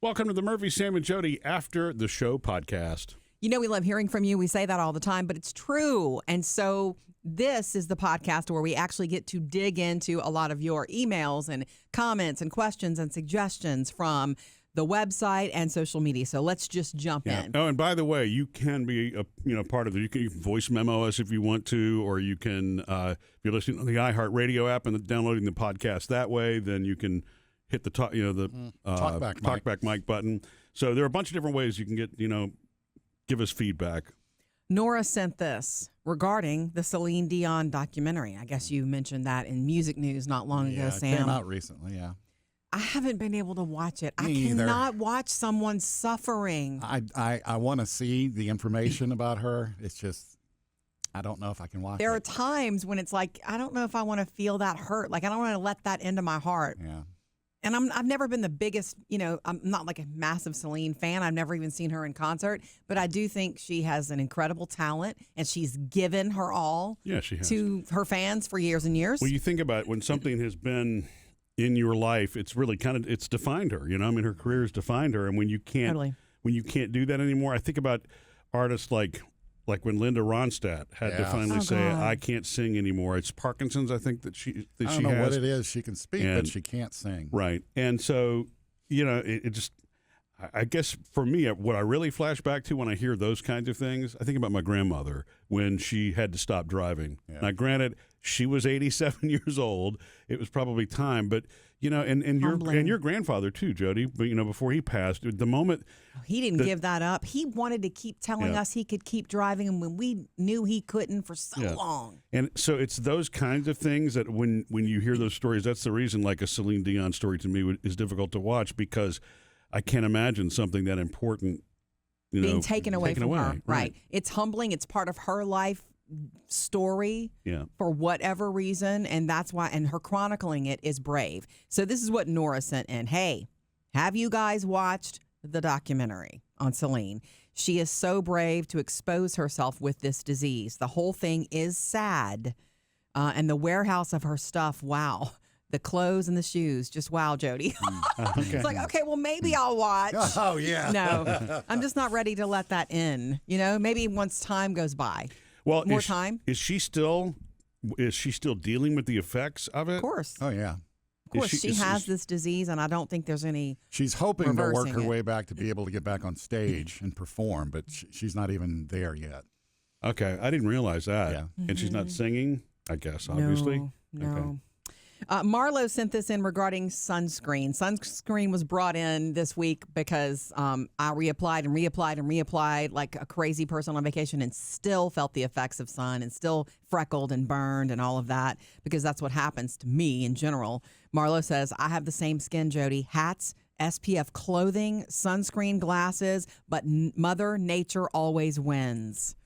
Welcome to the Murphy, Sam, and Jodi After the Show podcast. You know we love hearing from you. We say that all the time, but it's true. And so this is the podcast where we actually get to dig into a lot of your emails and comments and questions and suggestions from the website and social media. So let's just jump in. Oh, and by the way, you can be a part of it. You can voice memo us if you want to, or you can, if you're listening on the iHeartRadio app and downloading the podcast that way, then you can hit the talkback mic button. So there are a bunch of different ways you can get, give us feedback. Nora sent this regarding the Celine Dion documentary. I guess you mentioned that in music news not long ago, Sam. It came out recently, yeah. I haven't been able to watch it. Me either. Cannot watch someone suffering. I want to see the information about her. It's just, I don't know if I can watch it. There are times when it's like, I don't know if I want to feel that hurt. Like, I don't want to let that into my heart. Yeah. And I've never been the biggest, I'm not like a massive Celine fan. I've never even seen her in concert. But I do think she has an incredible talent, and she's given her all she has. to her fans for years and years. Well, you think about it, when something has been in your life, it's really it's defined her. Her career has defined her. And when you can't do that anymore, I think about artists like when Linda Ronstadt had to finally say, I can't sing anymore. It's Parkinson's, I think, that she has. I don't know what it is. She can speak, but she can't sing. Right. And so, it just, I guess for me, what I really flash back to when I hear those kinds of things, I think about my grandmother when she had to stop driving. Yeah. Now, granted, she was 87 years old. It was probably time, but and your grandfather too, Jodi. But before he passed, the moment he didn't give that up. He wanted to keep telling us he could keep driving, and when we knew he couldn't for so long. And so it's those kinds of things that when you hear those stories, that's the reason. Like a Celine Dion story to me is difficult to watch, because I can't imagine something that important being taken away from her. Right. It's humbling. It's part of her life story for whatever reason, and that's why, and her chronicling it is brave. So this is what Nora sent in. Hey, have you guys watched the documentary on Celine? She is so brave to expose herself with this disease. The whole thing is sad, and the warehouse of her stuff, wow. The clothes and the shoes, just wow, Jodi. Okay. It's like, okay, well, maybe I'll watch. Oh, yeah. No, I'm just not ready to let that in. Maybe once time goes by. Well, more time. Is she still dealing with the effects of it? Of course. Oh, yeah. Of course, she has this disease, and I don't think there's any. She's hoping to work her way back to be able to get back on stage and perform, but she's not even there yet. Okay, I didn't realize that. Yeah. And she's not singing, I guess, obviously. No. Okay. Marlo sent this in regarding sunscreen. Sunscreen was brought in this week because I reapplied like a crazy person on vacation, and still felt the effects of sun, and still freckled and burned and all of that, because that's what happens to me in general. Marlo says, I have the same skin, Jodi. Hats, SPF clothing, sunscreen, glasses, but Mother Nature always wins.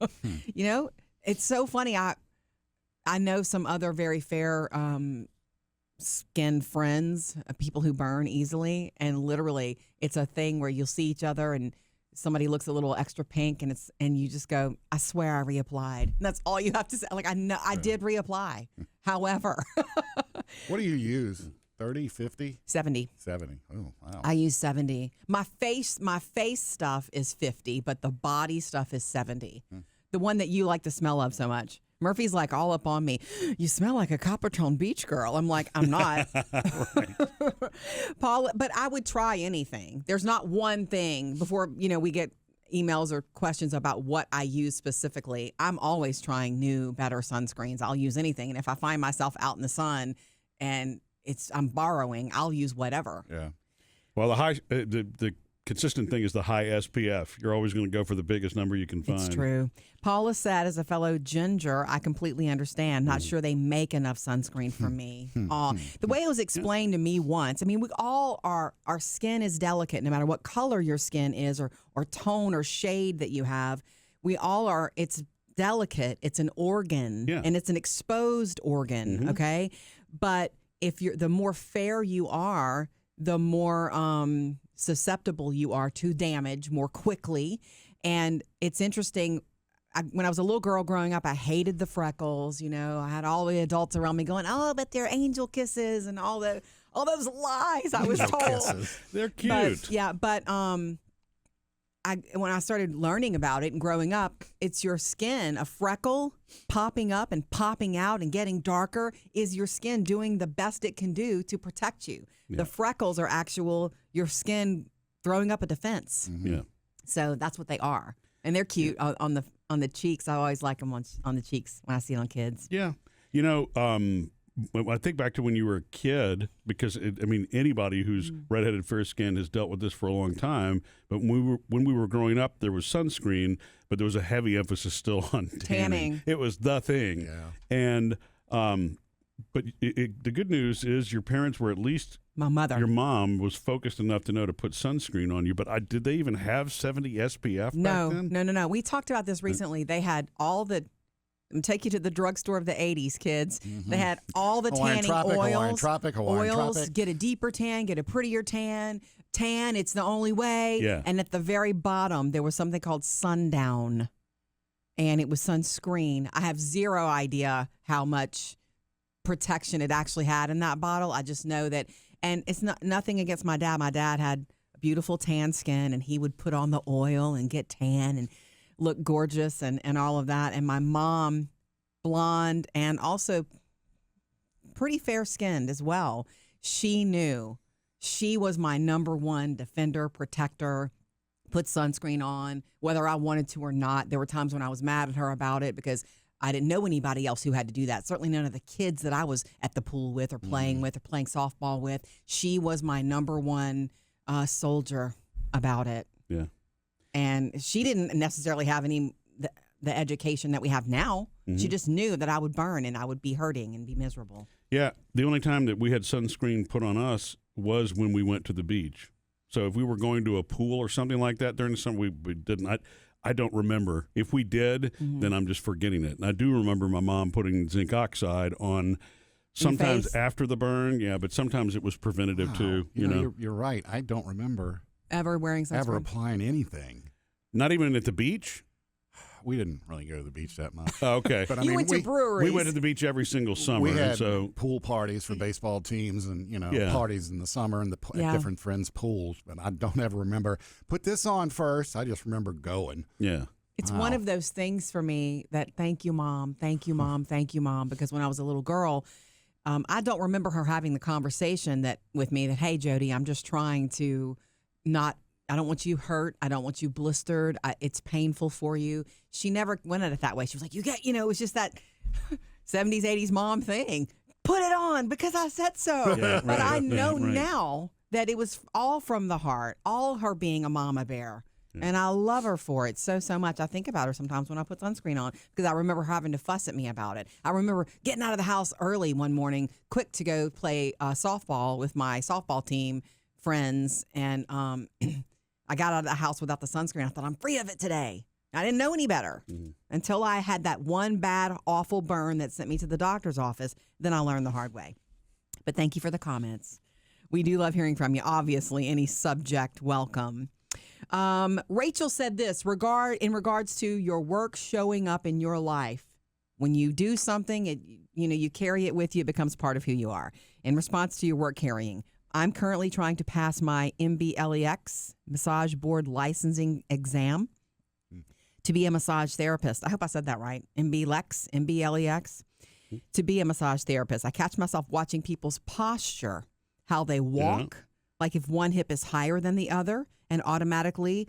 It's so funny. I know some other very fair skinned friends, people who burn easily, and literally it's a thing where you'll see each other and somebody looks a little extra pink, and you just go, I swear I reapplied. And that's all you have to say. Like, I know I did reapply. However. What do you use? 30, 50? 70. 70. Oh, wow. I use 70. My face stuff is 50, but the body stuff is 70. The one that you like the smell of so much. Murphy's like all up on me. You smell like a Coppertone beach girl. I'm like, I'm not. Paul, but I would try anything. There's not one thing before, we get emails or questions about what I use specifically. I'm always trying new, better sunscreens. I'll use anything. And if I find myself out in the sun and I'm borrowing, I'll use whatever. Yeah. Well, the consistent thing is the high SPF. You're always going to go for the biggest number you can find. It's true. Paula said, as a fellow ginger, I completely understand. Not sure they make enough sunscreen for me. The way it was explained to me once, we all our skin is delicate no matter what color your skin is or tone or shade that you have. We all are. It's delicate. It's an organ, and it's an exposed organ, okay? But the more fair you are, the more susceptible you are to damage more quickly. And it's interesting. When I was a little girl growing up, I hated the freckles. I had all the adults around me going, "Oh, but they're angel kisses," and all all those lies I was told. Kisses. They're cute. But when I started learning about it and growing up, it's your skin. A freckle popping up and popping out and getting darker is your skin doing the best it can do to protect you. Yeah. The freckles are your skin throwing up a defense. Yeah. So that's what they are, and they're cute on the cheeks. I always like them on the cheeks when I see it on kids. Yeah. When I think back to when you were a kid, because anybody who's redheaded, fair-skinned has dealt with this for a long time. But when we were growing up, there was sunscreen, but there was a heavy emphasis still on tanning. It was the thing. Yeah. And but the good news is your parents were, at least my mother, your mom was focused enough to know to put sunscreen on you. But did they even have 70 SPF back then? No. We talked about this recently. They had all the. Take you to the drugstore of the 80s, kids. Mm-hmm. They had all the tanning oils. Hawaiian Tropic. Get a deeper tan, get a prettier tan. Tan, it's the only way. Yeah. And at the very bottom, there was something called Sundown, and it was sunscreen. I have zero idea how much protection it actually had in that bottle. I just know that, and it's nothing against my dad. My dad had beautiful tan skin, and he would put on the oil and get tan and look gorgeous and all of that. And my mom, blonde and also pretty fair-skinned as well. She knew. She was my number one defender, protector, put sunscreen on, whether I wanted to or not. There were times when I was mad at her about it because I didn't know anybody else who had to do that. Certainly none of the kids that I was at the pool with or playing with or playing softball with. She was my number one soldier about it. Yeah. And she didn't necessarily have the education that we have now. Mm-hmm. She just knew that I would burn and I would be hurting and be miserable. Yeah. The only time that we had sunscreen put on us was when we went to the beach. So if we were going to a pool or something like that during the summer, we didn't. I don't remember. If we did, then I'm just forgetting it. And I do remember my mom putting zinc oxide on sometimes after the burn. Yeah, but sometimes it was preventative too. You know, you're right. I don't remember ever wearing sunscreen. Ever applying anything. Not even at the beach? We didn't really go to the beach that much. Oh, okay. But went to breweries. We went to the beach every single summer. We had so pool parties for baseball teams and, parties in the summer and at different friends' pools. But I don't ever remember, put this on first. I just remember going. Yeah. It's one of those things for me that thank you, Mom, thank you, Mom, thank you, Mom. Because when I was a little girl, I don't remember her having the conversation with me that, hey, Jodi, I'm just trying to I don't want you hurt. I don't want you blistered. It's painful for you. She never went at it that way. She was like, it was just that 70s, 80s mom thing. Put it on because I said so. Yeah, but I know right. now that it was all from the heart, all her being a mama bear. Yeah. And I love her for it so much. I think about her sometimes when I put sunscreen on because I remember her having to fuss at me about it. I remember getting out of the house early one morning, quick to go play softball with my softball team friends. And I got out of the house without the sunscreen. I thought, I'm free of it today. I didn't know any better until I had that one bad, awful burn that sent me to the doctor's office. Then I learned the hard way. But thank you for the comments. We do love hearing from you. Obviously, any subject, welcome. Rachel said this, in regards to your work showing up in your life. When you do something, you carry it with you. It becomes part of who you are. In response to your work carrying, I'm currently trying to pass my MBLEX, Massage Board Licensing Exam, to be a massage therapist. I hope I said that right. MBLEX, to be a massage therapist. I catch myself watching people's posture, how they walk, like if one hip is higher than the other, and automatically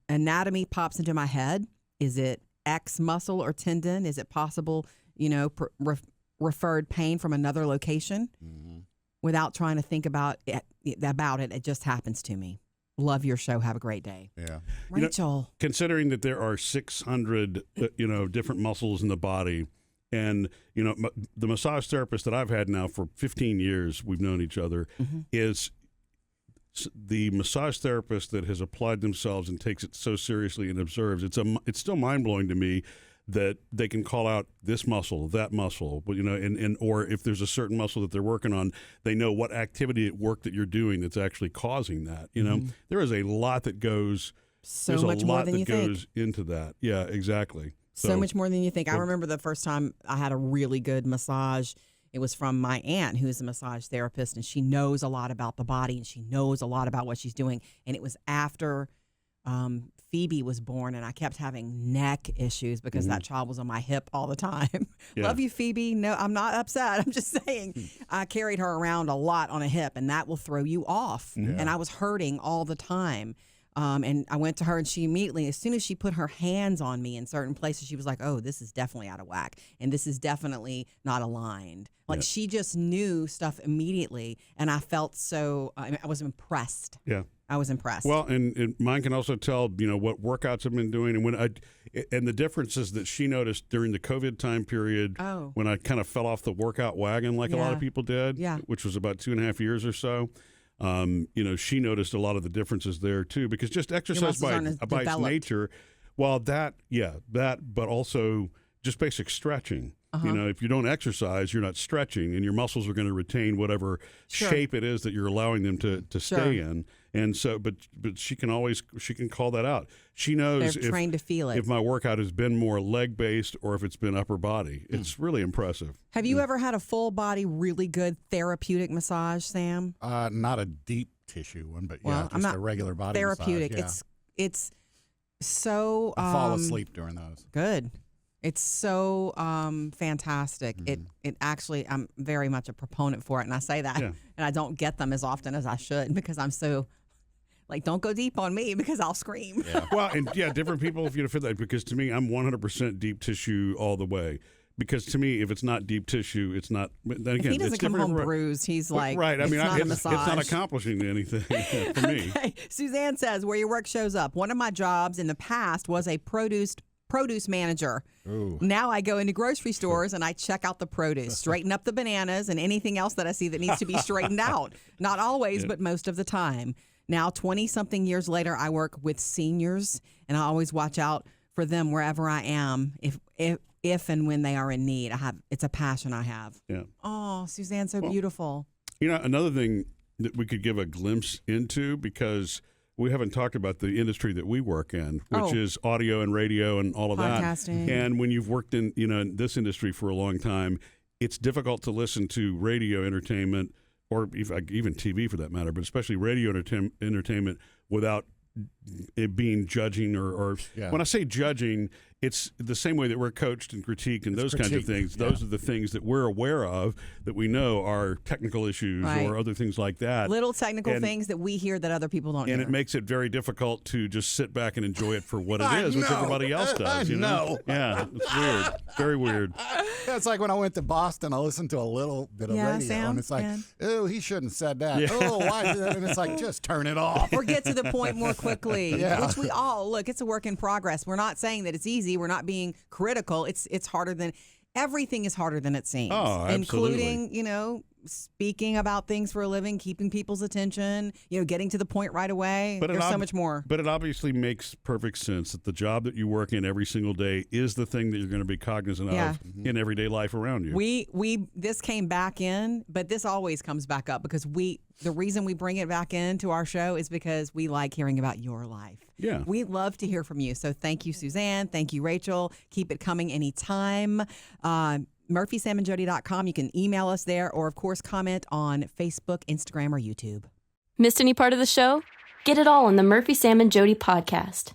anatomy pops into my head. Is it X muscle or tendon? Is it possible, referred pain from another location? Mm-hmm. Without trying to think about it, it just happens to me. Love your show. Have a great day. Yeah, Rachel. Considering that there are 600, different muscles in the body, and the massage therapist that I've had now for 15 years, we've known each other, is the massage therapist that has applied themselves and takes it so seriously and observes. It's still mind blowing to me that they can call out this muscle, that muscle, but or if there's a certain muscle that they're working on, they know what activity at work that you're doing that's actually causing that. There is a lot that goes. So much more than you think. There's a lot that goes into that. Yeah, exactly. So much more than you think. I remember the first time I had a really good massage. It was from my aunt, who is a massage therapist, and she knows a lot about the body, and she knows a lot about what she's doing. And it was after Phoebe was born, and I kept having neck issues because that child was on my hip all the time. Love you, Phoebe. No, I'm not upset. I'm just saying I carried her around a lot on a hip, and that will throw you off. And I was hurting all the time. And I went to her, and she immediately, as soon as she put her hands on me in certain places, she was like, oh, this is definitely out of whack. And this is definitely not aligned. Like she just knew stuff immediately. And I felt so, I was impressed. Yeah. I was impressed. Well, and mine can also tell, what workouts I've been doing. And the differences that she noticed during the COVID time period when I kind of fell off the workout wagon like a lot of people did, which was about 2.5 years or so. She noticed a lot of the differences there too, because just exercise by its nature, but also just basic stretching. If you don't exercise, you're not stretching, and your muscles are going to retain whatever shape it is that you're allowing them to stay in. And so, but she can call that out. She knows they're trained to feel it. If my workout has been more leg based or if it's been upper body. It's really impressive. Have you ever had a full body, really good therapeutic massage, Sam? Not a deep tissue one, but just a regular body therapeutic. massage. It's so I fall asleep during those. Good. It's so fantastic. It actually, I'm very much a proponent for it, and I say that, and I don't get them as often as I should because I'm so, don't go deep on me because I'll scream. Yeah. Well, and different people feel that, because to me, I'm 100% deep tissue all the way. Because to me, if it's not deep tissue, it's not. Then again, if he doesn't come home bruised, he's like, right. I mean, it's not accomplishing anything for me. Okay. Suzanne says, where your work shows up. One of my jobs in the past was a produce manager. Ooh. Now I go into grocery stores and I check out the produce, straighten up the bananas and anything else that I see that needs to be straightened out. Not always, but most of the time. Now, 20-something years later, I work with seniors, and I always watch out for them wherever I am. If and when they are in need, it's a passion I have. Yeah. Oh, Suzanne, so beautiful. Another thing that we could give a glimpse into, because we haven't talked about the industry that we work in, which is audio and radio and all of podcasting. that. And when you've worked in in this industry for a long time, it's difficult to listen to radio entertainment, or even TV for that matter, but especially radio entertainment without it being judging or when I say judging, it's the same way that we're coached and critiqued and those kinds of things. Those are the things that we're aware of that we know are technical issues or other things like that. Little technical things that we hear that other people don't hear. And it makes it very difficult to just sit back and enjoy it for what it is, which everybody else does. You know? Yeah, it's weird. Very weird. It's like when I went to Boston, I listened to a little bit of radio, Sam, and it's like, oh, he shouldn't have said that. Oh, why did that? And it's like, just turn it off. Or get to the point more quickly, which we all, look, it's a work in progress. We're not saying that it's easy. We're not being critical. It's harder than, everything is harder than it seems. Oh, absolutely. Including, speaking about things for a living, keeping people's attention, getting to the point right away. There's so much more. But it obviously makes perfect sense that the job that you work in every single day is the thing that you're going to be cognizant of in everyday life around you. This came back in, but this always comes back up because the reason we bring it back into our show is because we like hearing about your life. Yeah. We love to hear from you. So thank you, Suzanne. Thank you, Rachel. Keep it coming anytime. MurphySamandJodi.com. You can email us there, or of course comment on Facebook, Instagram, or YouTube. Missed any part of the show? Get it all on the Murphy, Sam, and Jodi podcast.